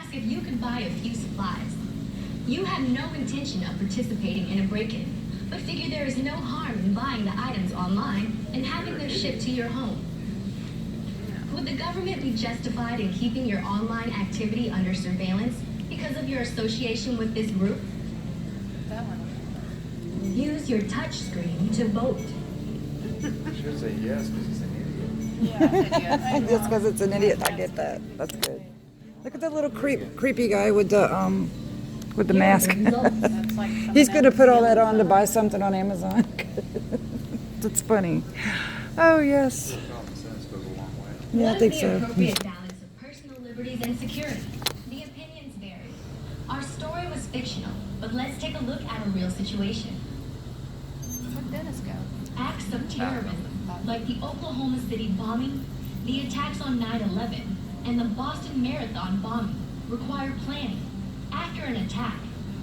ask if you could buy a few supplies. You have no intention of participating in a break-in, but figure there is no harm in buying the items online and having them shipped to your home. Would the government be justified in keeping your online activity under surveillance because of your association with this group? That one. Use your touch screen to vote. I should say yes because he's an idiot. Yeah, I said yes. Just because it's an idiot, I get that. That's good. Look at the little creepy guy with the mask. That's like He's gonna put all that on to buy something on Amazon. That's funny. Oh yes. Common sense goes a long way. Yeah, I think What is so. the appropriate balance of personal liberties and security? The opinions vary. Our story was fictional, but let's take a look at a real situation. Where'd Dennis go? Acts of terrorism, like the Oklahoma City bombing, the attacks on 9/11, and the Boston Marathon bombing, require planning. After an attack,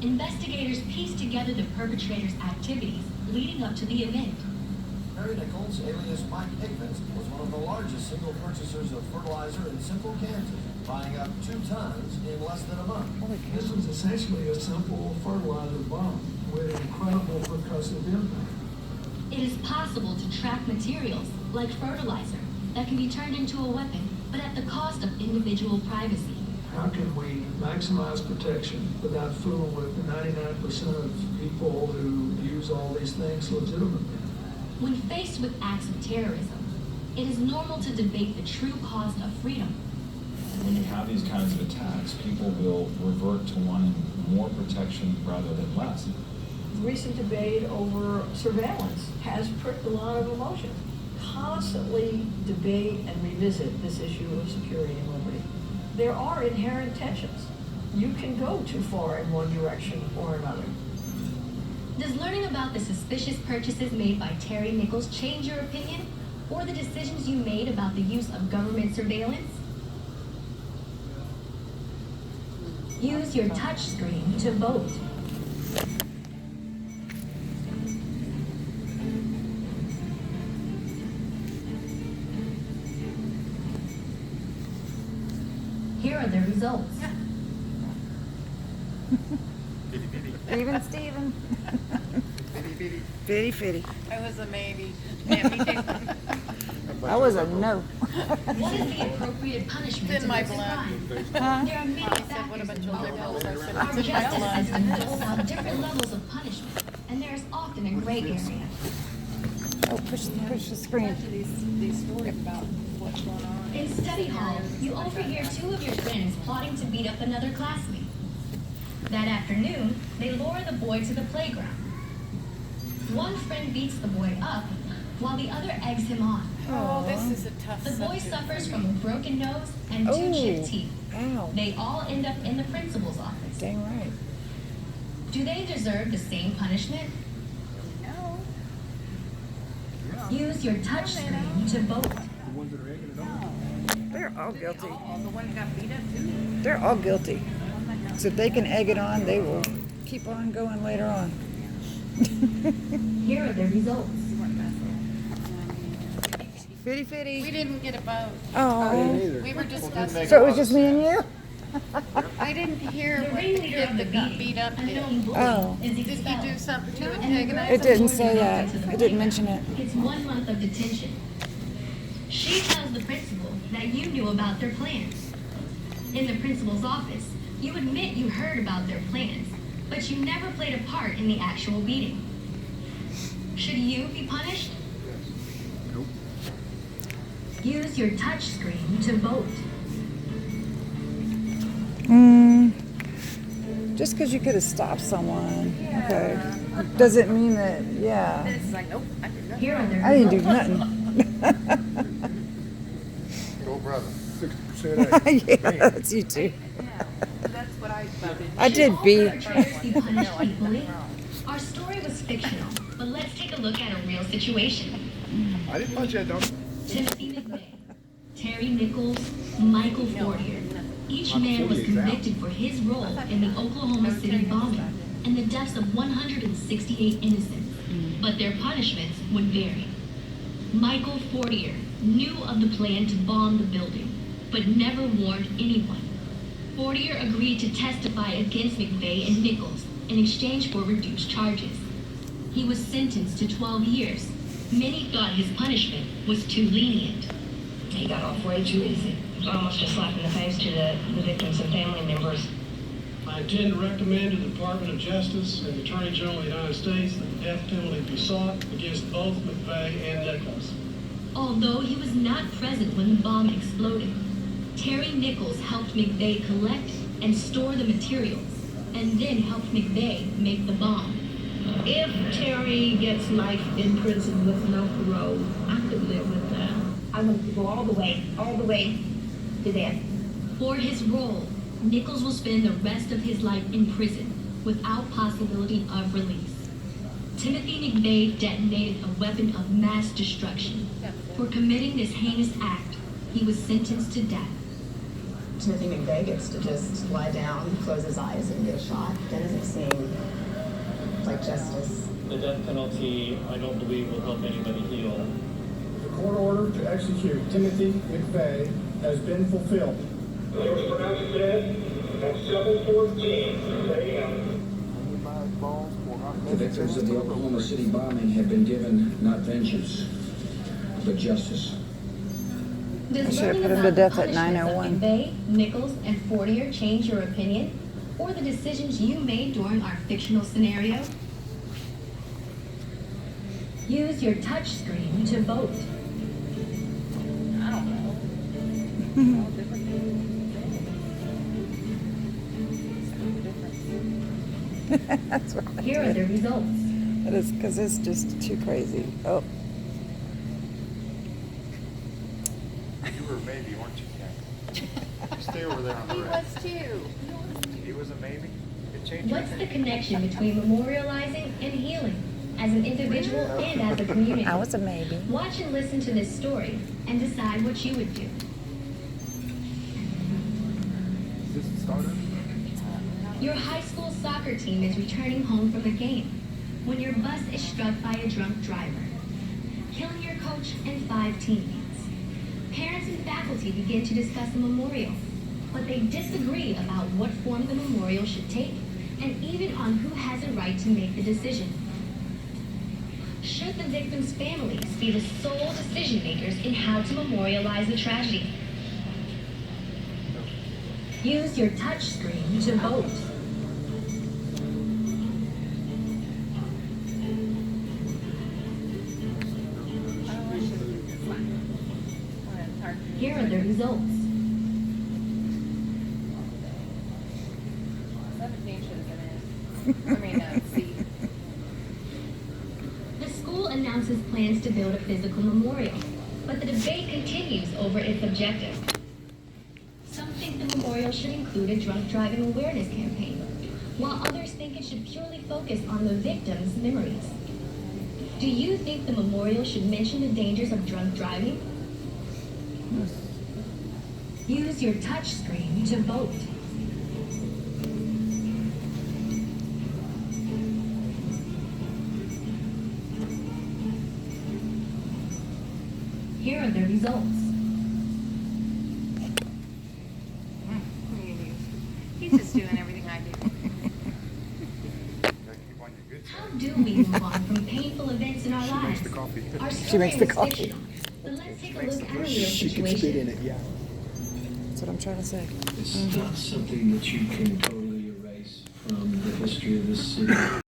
investigators pieced together the perpetrator's activities leading up to the event. Terry Nichols, alias Mike Higgins, was one of the largest single purchasers of fertilizer in central Kansas, buying up 2 tons in less than a month. This was essentially a simple fertilizer bomb with incredible percussive impact. It is possible to track materials, like fertilizer, that can be turned into a weapon, but at the cost of individual privacy. How can we maximize protection without fooling with the 99% of people who use all these things legitimately? When faced with acts of terrorism, it is normal to debate the true cost of freedom. When you have these kinds of attacks, people will revert to wanting more protection rather than less. Recent debate over surveillance has pricked a lot of emotion. Constantly debate and revisit this issue of security and liberty. There are inherent tensions. You can go too far in one direction or another. Does learning about the suspicious purchases made by Terry Nichols change your opinion, or the decisions you made about the use of government surveillance? Use your touch screen to vote. Here are the results. Steven. Fitty. I was a maybe. Yeah, me too. I was a no. What is the appropriate punishment It's in to my this blood. crime? Huh? There are many He said, what a factors bunch of involved. liberals. I said, Our it's in my justice blood. system lists out different levels of punishment, and there is often a gray area. Oh, push the screen. These stories about what's going on. In study hall, you overhear 2 of your friends plotting to beat up another classmate. That afternoon, they lure the boy to the playground. One friend beats the boy up, while the other eggs him on. Oh, this is a tough The boy subject. suffers from a broken nose and 2 chipped teeth. Ow. They all end up in the principal's office. Dang right. Do they deserve the same punishment? No. Use your touch screen to vote. They're all guilty. Oh, the one got beat up too. They're all guilty. So if they can egg it on, they will keep on going later on. Here are the results. You weren't messing. Fitty. We didn't get a vote. Oh. We were discussing. So it was just me and you? I didn't hear The what the ringleader kid of the that got beating, beat up a did. known bully, Oh. is Did you expelled. do something to And antagonize It him? didn't say that. It didn't mention it. It's 1 month of detention. She tells the principal that you knew about their plans. In the principal's office, you admit you heard about their plans, but you never played a part in the actual beating. Should you be punished? Nope. Use your touch screen to vote. Just because you could have stopped someone, okay, doesn't mean that, yeah. It's like, nope, I did nothing. Here are the I didn't do results. nothing. Go brother. 60% Yeah, that's you too. Yeah, that's what I voted. I did Should all B. perpetrators be punished equally? Our story was fictional, but let's take a look at a real situation. I didn't punch that dog. Timothy McVeigh, Terry Nichols, Michael Fortier. Each man was convicted for his role in the Oklahoma City bombing and the deaths of 168 innocents, but their punishments would vary. Michael Fortier knew of the plan to bomb the building, but never warned anyone. Fortier agreed to testify against McVeigh and Nichols in exchange for reduced charges. He was sentenced to 12 years. Many thought his punishment was too lenient. He got off way too easy. Almost a slap in the face to the victims and family members. I intend to recommend to the Department of Justice and the Attorney General of the United States that the death penalty be sought against both McVeigh and Nichols. Although he was not present when the bomb exploded, Terry Nichols helped McVeigh collect and store the materials, and then helped McVeigh make the bomb. If Terry gets life in prison with no parole, I could live with that. I want to go all the way to death. For his role, Nichols will spend the rest of his life in prison without possibility of release. Timothy McVeigh detonated a weapon of mass destruction. For committing this heinous act, he was sentenced to death. Timothy McVeigh gets to just lie down, close his eyes, and get shot. That doesn't seem like justice. The death penalty, I don't believe, will help anybody heal. The court order to execute Timothy McVeigh has been fulfilled. He was pronounced dead at 7:14 a.m. The victims of the Oklahoma City bombing have been given not vengeance, but justice. Does I should have learning put him about to the death at punishments of 9:01. McVeigh, Nichols, and Fortier change your opinion? Or the decisions you made during our fictional scenario? Use your touch screen to vote. I don't know. All different things. That's right. Here are the results. It is because it's just too crazy. Oh, You were a maybe, weren't you, Ken? You stay over there on the He red. was too. He was a maybe? It changed What's the everything. connection between memorializing and healing, as an individual and as a community? I was a maybe. Watch and listen to this story and decide what you would do. Is this the starter? Your high school soccer team is returning home from a game when your bus is struck by a drunk driver, killing your coach and 5 teammates. Parents and faculty begin to discuss a memorial, but they disagree about what form the memorial should take and even on who has a right to make the decision. Should the victims' families be the sole decision makers in how to memorialize the tragedy? Use your touch screen to vote. Here are the results. 17 should have been it. C. The school announces plans to build a physical memorial, but the debate continues over its objective. Some think the memorial should include a drunk driving awareness campaign, while others think it should purely focus on the victims' memories. Do you think the memorial should mention the dangers of drunk driving? Use your touch screen to vote. Here are the results. He's just doing everything I do. Gotta keep on your good side. How do we move on from painful events in our She lives? makes the coffee. Our She makes story the is coffee. fictional, but let's take a makes look the at a real She can spit situation. in it, yeah. That's what I'm trying to say. It's not something that you can totally erase from the history of this city.